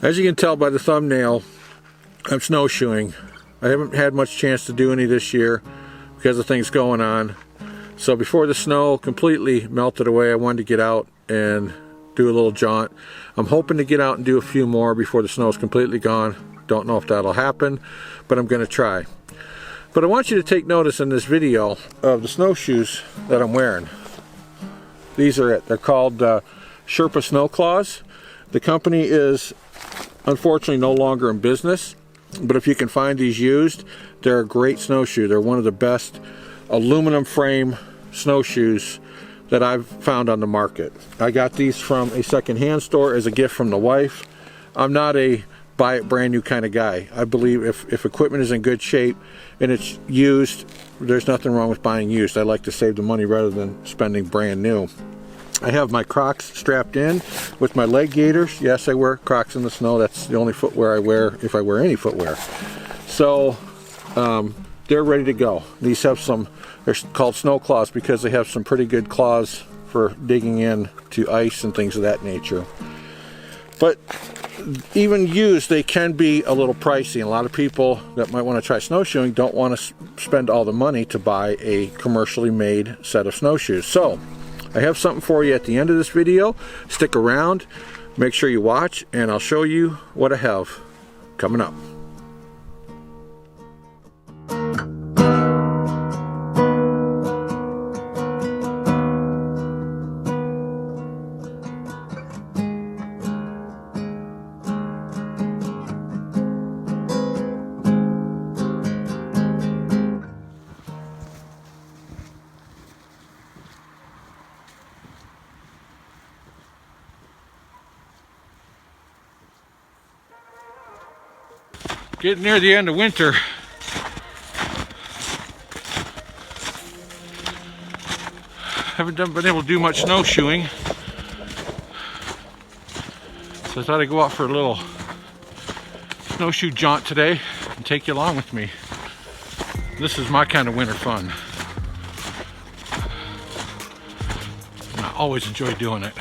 As you can tell by the thumbnail, I'm snowshoeing. I haven't had much chance to do any this year because of things going on. So before the snow completely melted away, I wanted to get out and do a little jaunt. I'm hoping to get out and do a few more before the snow is completely gone. Don't know if that'll happen, but I'm going to try. But I want you to take notice in this video of the snowshoes that I'm wearing. These are it. They're called Sherpa Snow Claws. The company is unfortunately no longer in business, but if you can find these used, they're a great snowshoe. They're one of the best aluminum frame snowshoes that I've found on the market. I got these from a secondhand store as a gift from the wife. I'm not a buy it brand new kind of guy. I believe if equipment is in good shape and it's used, there's nothing wrong with buying used. I like to save the money rather than spending brand new. I have my Crocs strapped in with my leg gaiters. Yes, I wear Crocs in the snow. That's the only footwear I wear, if I wear any footwear. So they're ready to go. These have some, they're called snow claws because they have some pretty good claws for digging in to ice and things of that nature. But even used, they can be a little pricey. And a lot of people that might want to try snowshoeing don't want to spend all the money to buy a commercially made set of snowshoes. So I have something for you at the end of this video. Stick around, make sure you watch, and I'll show you what I have coming up. Getting near the end of winter. Haven't been able to do much snowshoeing, so I thought I'd go out for a little snowshoe jaunt today and take you along with me. This is my kind of winter fun. And I always enjoy doing it.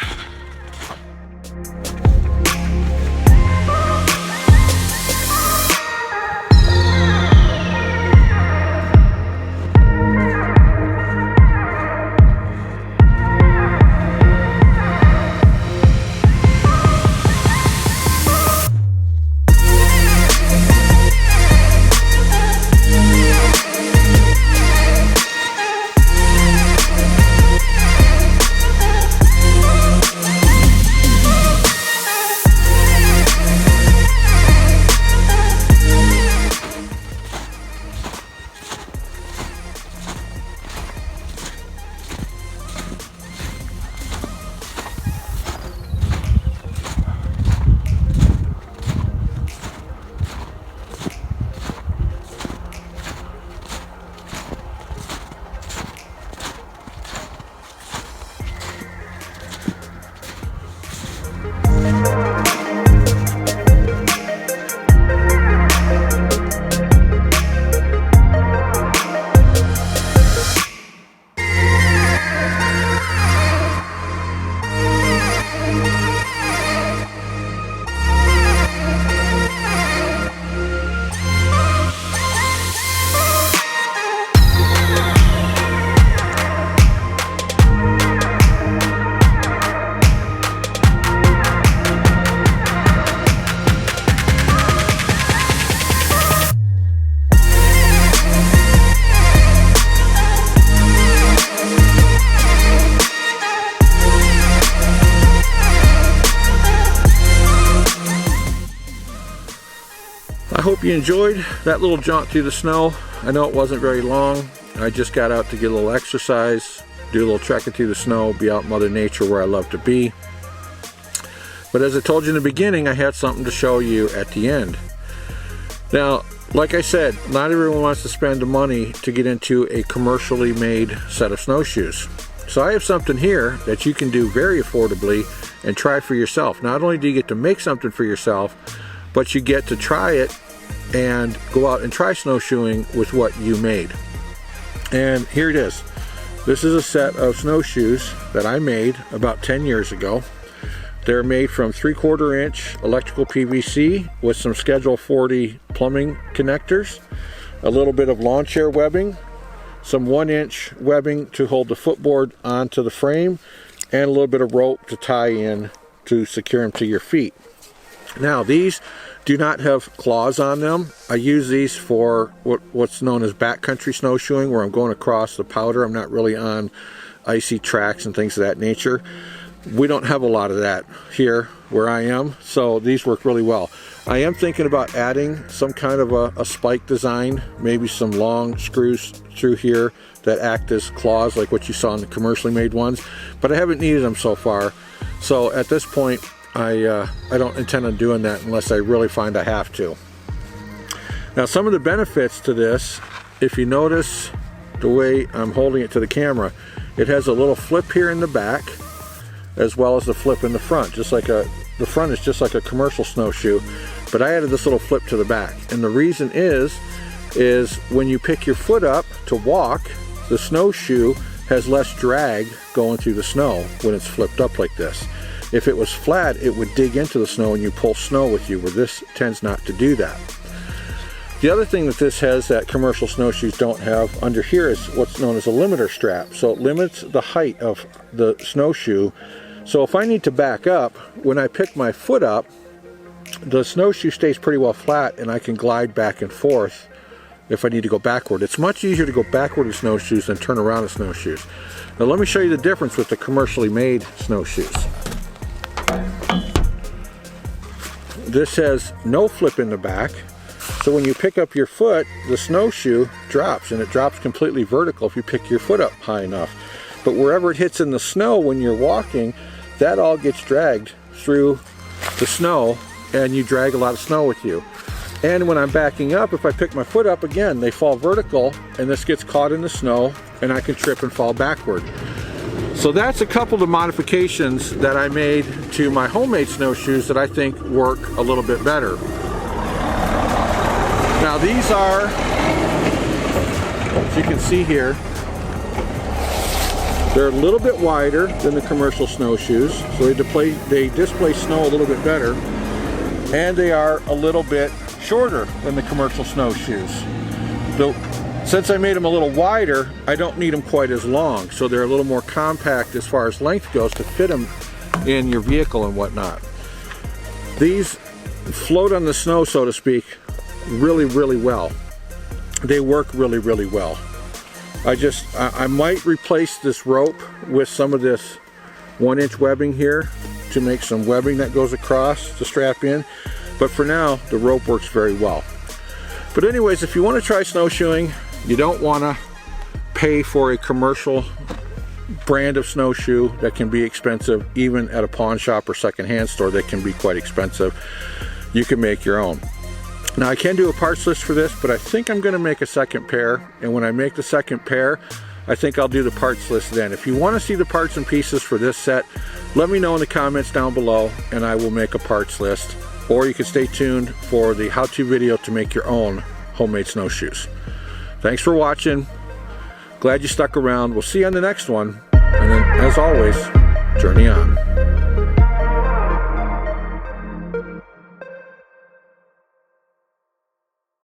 I hope you enjoyed that little jaunt through the snow. I know it wasn't very long. I just got out to get a little exercise, do a little trekking through the snow, be out in Mother Nature where I love to be. But as I told you in the beginning, I had something to show you at the end. Now, like I said, not everyone wants to spend the money to get into a commercially made set of snowshoes. So I have something here that you can do very affordably and try for yourself. Not only do you get to make something for yourself, but you get to try it and go out and try snowshoeing with what you made. And here it is. This is a set of snowshoes that I made about 10 years ago. They're made from 3/4 inch electrical PVC with some Schedule 40 plumbing connectors, a little bit of lawn chair webbing, some 1-inch webbing to hold the footboard onto the frame, and a little bit of rope to tie in to secure them to your feet. Now these do not have claws on them. I use these for what's known as backcountry snowshoeing, where I'm going across the powder. I'm not really on icy tracks and things of that nature. We don't have a lot of that here where I am, so these work really well. I am thinking about adding some kind of a spike design, maybe some long screws through here that act as claws like what you saw in the commercially made ones, but I haven't needed them so far. So at this point, I don't intend on doing that unless I really find I have to. Now, some of the benefits to this, if you notice the way I'm holding it to the camera, it has a little flip here in the back as well as the flip in the front, just like the front is just like a commercial snowshoe, but I added this little flip to the back. And the reason is when you pick your foot up to walk, the snowshoe has less drag going through the snow when it's flipped up like this. If it was flat, it would dig into the snow and you pull snow with you, where this tends not to do that. The other thing that this has that commercial snowshoes don't have under here is what's known as a limiter strap. So it limits the height of the snowshoe. So if I need to back up, when I pick my foot up, the snowshoe stays pretty well flat and I can glide back and forth if I need to go backward. It's much easier to go backward with snowshoes than turn around with snowshoes. Now let me show you the difference with the commercially made snowshoes. This has no flip in the back, so when you pick up your foot, the snowshoe drops, and it drops completely vertical if you pick your foot up high enough. But wherever it hits in the snow when you're walking, that all gets dragged through the snow, and you drag a lot of snow with you. And when I'm backing up, if I pick my foot up again, they fall vertical, and this gets caught in the snow, and I can trip and fall backward. So that's a couple of modifications that I made to my homemade snowshoes that I think work a little bit better. Now these are, as you can see here, they're a little bit wider than the commercial snowshoes, so they display snow a little bit better, and they are a little bit shorter than the commercial snowshoes. Since I made them a little wider, I don't need them quite as long, so they're a little more compact as far as length goes to fit them in your vehicle and whatnot. These float on the snow, so to speak, really, really well. They work really, really well. I might replace this rope with some of this 1-inch webbing here to make some webbing that goes across to strap in, but for now, the rope works very well. But anyways, if you want to try snowshoeing, you don't want to pay for a commercial brand of snowshoe that can be expensive. Even at a pawn shop or secondhand store, they can be quite expensive. You can make your own. Now I can do a parts list for this, but I think I'm going to make a second pair, and when I make the second pair, I think I'll do the parts list then. If you want to see the parts and pieces for this set, let me know in the comments down below and I will make a parts list, or you can stay tuned for the how-to video to make your own homemade snowshoes. Thanks for watching. Glad you stuck around. We'll see you on the next one. And then, as always, journey on.